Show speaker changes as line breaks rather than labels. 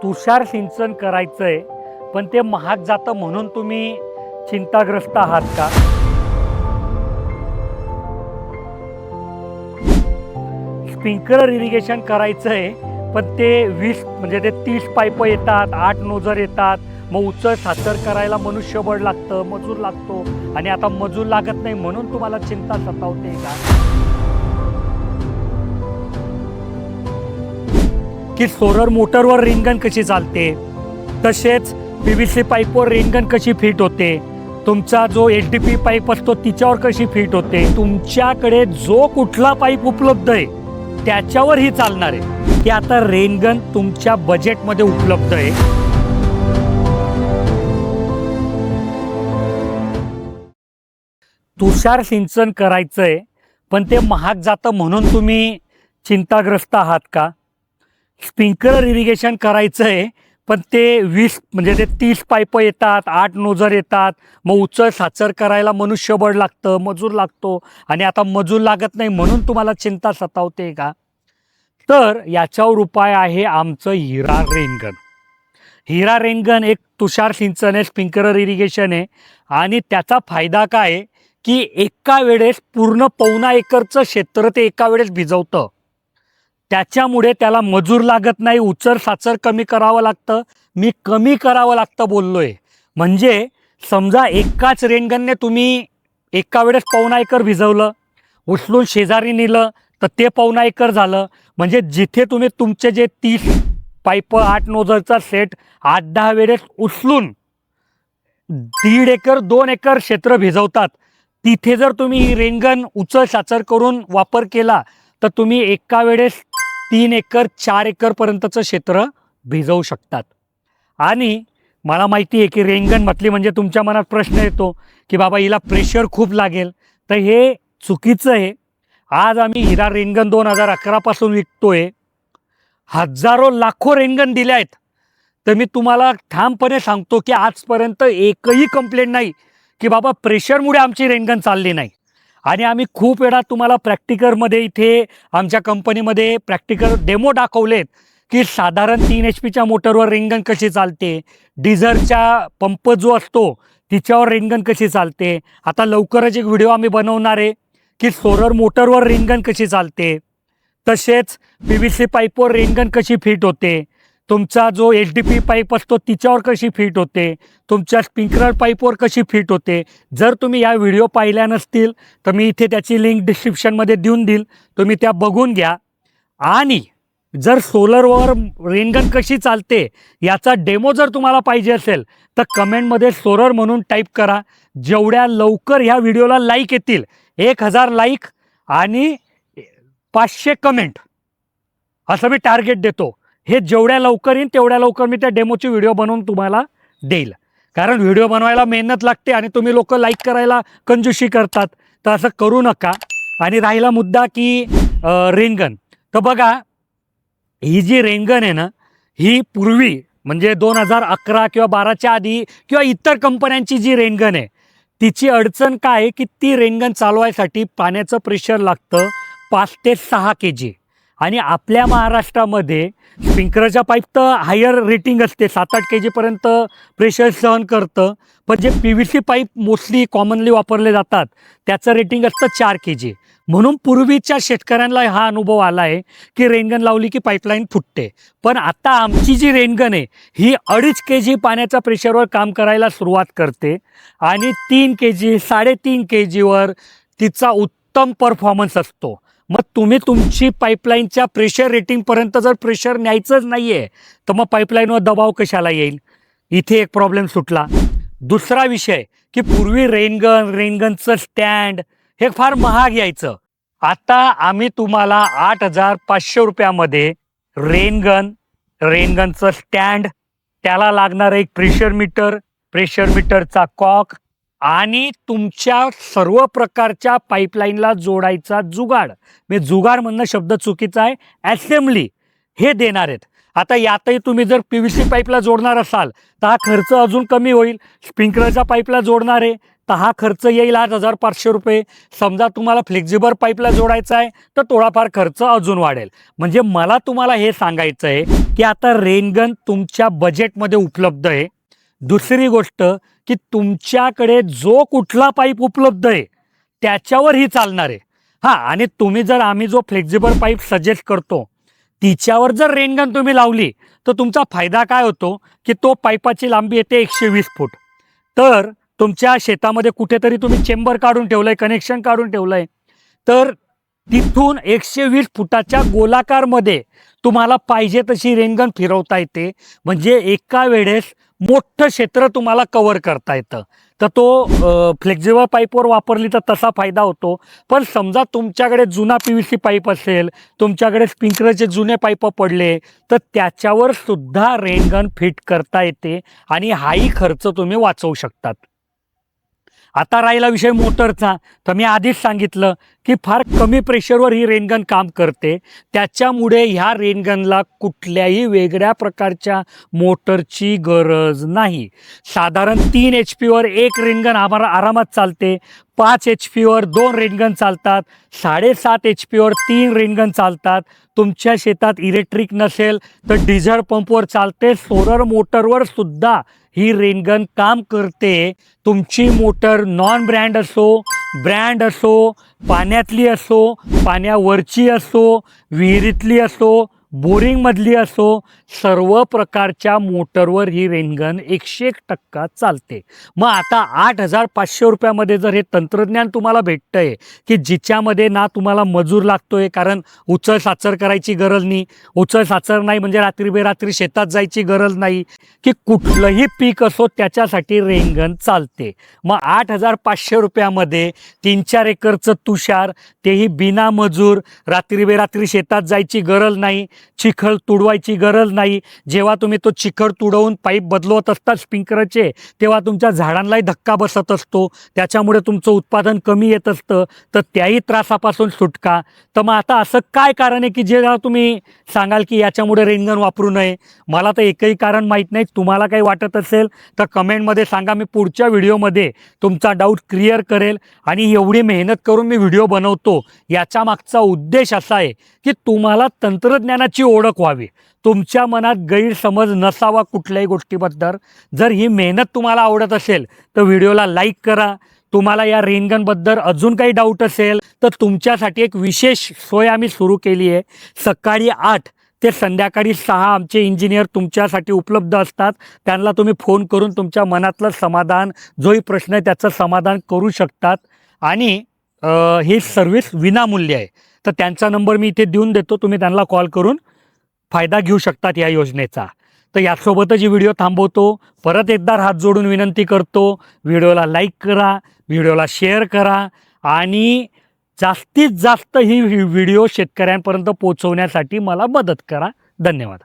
तुषार सिंचन करायचंय पण ते महाग जातं म्हणून तुम्ही चिंताग्रस्त आहात का? स्प्रिंकलर इरिगेशन करायचंय पण ते 20 म्हणजे ते 30 पाईप येतात, 8 नोजर येतात, मग उचल साचर करायला मनुष्यबळ लागतं, मजूर लागतो आणि आता मजूर लागत नाही म्हणून तुम्हाला चिंता सतावते का? की सोलर मोटरवर रेनगन कशी चालते, तसेच PVC पाईपवर रेनगन कशी फिट होते, तुमचा जो HDP पाईप असतो तिच्यावर कशी फिट होते, तुमच्याकडे जो कुठला पाईप उपलब्ध आहे त्याच्यावर ही चालणार आहे की आता रेनगन तुमच्या बजेटमध्ये उपलब्ध आहे. तुषार सिंचन करायचंय पण ते महाग जातं म्हणून तुम्ही चिंताग्रस्त आहात का? स्प्रिंकलर इरिगेशन करायचंय पण ते 20 म्हणजे ते 30 पाईप येतात, 8 नोजर येतात, मग उचल साचर करायला मनुष्यबळ लागतं, मजूर लागतो आणि आता मजूर लागत नाही म्हणून तुम्हाला चिंता सतावते का? तर याच्यावर उपाय आहे आमचं हिरा रेनगन. हिरा रेनगन एक तुषार सिंचन आहे, स्प्रिंकलर इरिगेशन आहे आणि त्याचा फायदा काय आहे की एका वेळेस पूर्ण 1.25 एकरचं क्षेत्र ते एका वेळेस भिजवतं. त्याच्यामुळे त्याला मजूर लागत नाही, उचल साचर कमी करावं लागतं. मी कमी करावं लागतं बोललोय म्हणजे समजा एकाच रेनगनने तुम्ही एका वेळेस 1.25 एकर भिजवलं, उचलून शेजारी नेलं तर ते 1.25 एकर झालं. म्हणजे जिथे तुम्ही तुमचे जे 30 पाईप 8 नोजरचा सेट 8-10 वेळेस उचलून 1.5 एकर 2 एकर क्षेत्र भिजवतात, तिथे जर तुम्ही रेनगन उचल साचर करून वापर केला तर तुम्ही एका वेळेस 3 एकर 4 एकरपर्यंतचं क्षेत्र भिजवू शकतात. आणि मला माहिती आहे की रेनगन म्हटली म्हणजे तुमच्या मनात प्रश्न येतो की बाबा हिला प्रेशर खूप लागेल, तर हे चुकीचं आहे. आज आम्ही हिरा रेनगन 2011 पासून विकतोय, हजारो लाखो रेनगन दिले आहेत. तर मी तुम्हाला ठामपणे सांगतो की आजपर्यंत एकही कंप्लेंट नाही की बाबा प्रेशरमुळे आमची रेनगन चालली नाही. आणि आम्ही खूप वेळा तुम्हाला प्रॅक्टिकलमध्ये इथे आमच्या कंपनीमध्ये प्रॅक्टिकल डेमो दाखवलेत की साधारण 3 HP मोटरवर रेनगन कशी चालते, डिझलच्या पंप जो असतो तिच्यावर रेनगन कशी चालते. आता लवकरच एक व्हिडिओ आम्ही बनवणार आहे की सोलर मोटरवर रेनगन कशी चालते, तसेच PVC पाईपवर रेनगन कशी फिट होते, तुमचा जो HDP पाईप असतो तिच्यावर कशी फिट होते, तुमच्या स्प्रिंकलर पाईपवर कशी फिट होते. जर तुम्ही या व्हिडिओ पाहिल्या नसतील तर मी इथे त्याची लिंक डिस्क्रिप्शनमध्ये देऊन देईल, तुम्ही त्या बघून घ्या. आणि जर सोलरवर रेनगन कशी चालते याचा डेमो जर तुम्हाला पाहिजे असेल तर कमेंटमध्ये सोलर म्हणून टाईप करा. जेवढ्या लवकर ह्या व्हिडिओला लाईक येतील, 1000 लाईक आणि 500 कमेंट असं मी टार्गेट देतो. हे जेवढ्या लवकर येईल तेवढ्या लवकर मी त्या डेमोची व्हिडिओ बनवून तुम्हाला देईल. कारण व्हिडिओ बनवायला मेहनत लागते आणि तुम्ही लोक लाईक करायला कंजूशी करतात, तर असं करू नका. आणि राहिला मुद्दा की रेनगन, तर बघा ही जी रेनगन आहे ना, ही पूर्वी म्हणजे 2011 किंवा 12च्या आधी किंवा इतर कंपन्यांची जी रेनगन आहे तिची अडचण काय आहे की ती रेनगन चालवायसाठी पाण्याचं प्रेशर लागतं 5 ते 6 kg. आणि आपल्या महाराष्ट्रामध्ये स्प्रिंकलरच्या पाईप तर हायर रेटिंग असते, 7-8 kgपर्यंत प्रेशर सहन करतं. पण जे PVC पाईप मोस्टली कॉमनली वापरले जातात त्याचं रेटिंग असतं 4 kg. म्हणून पूर्वीच्या शेतकऱ्यांना हा अनुभव आला आहे की रेनगन लावली की पाईपलाईन फुटते. पण आता आमची जी रेनगन आहे ही 2.5 kg पाण्याच्या प्रेशरवर काम करायला सुरुवात करते आणि 3 kg 3.5 kgवर तिचा उत्तम परफॉर्मन्स असतो. मग तुम्ही तुमची पाईपलाईनच्या प्रेशर रेटिंगपर्यंत जर प्रेशर न्यायचंच नाही आहे तर मग पाईपलाईनवर दबाव कशाला येईल, इथे एक प्रॉब्लेम सुटला. दुसरा विषय की पूर्वी रेनगनचं स्टँड हे फार महाग यायचं. आता आम्ही तुम्हाला 8,500 रुपयामध्ये रेनगनचं स्टँड, त्याला लागणार एक प्रेशर मीटरचा कॉक आणि तुमच्या सर्व प्रकारच्या पाईपलाईनला जोडायचा जुगाड, मी जुगाड म्हणणं शब्द चुकीचा आहे, असेंब्ली, हे देणार आहेत. आता यातही तुम्ही जर PVC पाईपला जोडणार असाल तर हा खर्च अजून कमी होईल. स्प्रिंकलरच्या पाईपला जोडणार आहे तर हा खर्च येईल 8,500 रुपये. समजा तुम्हाला फ्लेक्झिबल पाईपला जोडायचा आहे तर थोडाफार खर्च अजून वाढेल. म्हणजे मला तुम्हाला हे सांगायचं आहे की आता रेनगन तुमच्या बजेटमध्ये उपलब्ध आहे. दुसरी गोष्ट की तुमच्याकडे जो कुठला पाईप उपलब्ध आहे त्याच्यावर ही चालणार आहे. हां, आणि तुम्ही जर आम्ही जो फ्लेक्झिबल पाईप सजेस्ट करतो तिच्यावर जर रेनगन तुम्ही लावली तर तुमचा फायदा काय होतो की तो पाईपाची लांबी येते 120 फूट. तर तुमच्या शेतामध्ये कुठेतरी तुम्ही चेंबर काढून ठेवलंय, कनेक्शन काढून ठेवलंय, तर तिथून 120 फुटाच्या गोलाकारमध्ये तुम्हाला पाहिजे तशी रेनगन फिरवता येते. म्हणजे एका वेळेस मोठं क्षेत्र तुम्हाला कव्हर करता येतं. तर तो फ्लेक्झिबल पाईपवर वापरली तर तसा फायदा होतो. पण समजा तुमच्याकडे जुना PVC पाईप असेल, तुमच्याकडे स्प्रिंकलरचे जुने पाईप पडले तर त्याच्यावर सुद्धा रेनगन फिट करता येते आणि हाही खर्च तुम्ही वाचवू शकतात. आता राहिला विषय मोटरचा, तर मी आधीच सांगितलं की फार कमी प्रेशरवर ही रेनगन काम करते. त्याच्यामुळे ह्या रेनगनला कुठल्याही वेगळ्या प्रकारच्या मोटरची गरज नाही. साधारण 3 HP एक रेनगन आरामात चालते. 5 HP 2 रेनगन चालतात. 7.5 HP 3 रेनगन चालतात. तुमच्या शेतात इलेक्ट्रिक नसेल तर डिझेल पंपवर चालते. सोलर मोटरवर सुद्धा ही रेनगन काम करते. तुमची मोटर नॉन ब्रँड असो, ब्रँड असो, पाण्यातली असो, पाण्यावरची असो, विहिरीतली असो, बोरिंगमधली असो, सर्व प्रकारच्या मोटरवर ही रेनगन 101% चालते. मग आता 8,500 रुपयामध्ये जर हे तंत्रज्ञान तुम्हाला भेटतंय की जिच्यामध्ये ना तुम्हाला मजूर लागतोय, कारण उचल साचर करायची गरज नाही. उचल साचर नाही म्हणजे रात्री बेरात्री शेतात जायची गरज नाही, की कुठलंही पीक असो त्याच्यासाठी रेनगन चालते. मग 8,500 रुपयामध्ये 3-4 एकरचं तुषार, तेही बिना मजूर, रात्री बेरात्री शेतात जायची गरज नाही, चिखल तुडवायची गरज नाही. जेव्हा तुम्ही तो चिखल तुडवून पाईप बदलवत असतात स्प्रिंकलरचे तेव्हा तुमच्या झाडांनाही धक्का बसत असतो, त्याच्यामुळे तुमचं उत्पादन कमी येत असतं. तर त्याही त्रासापासून सुटका. तर मग आता असं काय कारण आहे की जे तुम्ही सांगाल की याच्यामुळे रेनगन वापरू नये? मला तर एकही कारण माहीत नाही. तुम्हाला काही वाटत असेल तर कमेंटमध्ये सांगा. मी पुढच्या व्हिडिओमध्ये तुमचा डाऊट क्लिअर करेल. आणि एवढी मेहनत करून मी व्हिडिओ बनवतो याच्या मागचा उद्देश असा आहे की तुम्हाला तंत्रज्ञानाची ओळख व्हावी, तुमच्या मनात गैरसमज नसावा कुठल्याही गोष्टीबद्दल. जर ही मेहनत तुम्हाला आवडत असेल तर व्हिडिओला लाईक करा. तुम्हाला या रेनगनबद्दल अजून काही डाऊट असेल तर तुमच्यासाठी एक विशेष सोय आम्ही सुरू केली आहे. सकाळी 8 ते संध्याकाळी 6 आमचे इंजिनियर तुमच्यासाठी उपलब्ध असतात. त्यांना तुम्ही फोन करून तुमच्या मनातलं समाधान, जोही प्रश्न आहे त्याचं समाधान करू शकतात. आणि ही सर्व्हिस विनामूल्य आहे. तर त्यांचा नंबर मी इथे देऊन देतो, तुम्ही त्यांना कॉल करून फायदा घेऊ शकतात या योजनेचा. तर यासोबतच ही व्हिडिओ थांबवतो. परत एकदा हात जोडून विनंती करतो, व्हिडिओला लाईक करा, व्हिडिओला शेअर करा आणि जास्तीत जास्त ही व्हिडिओ शेतकऱ्यांपर्यंत पोहोचवण्यासाठी मला मदत करा. धन्यवाद.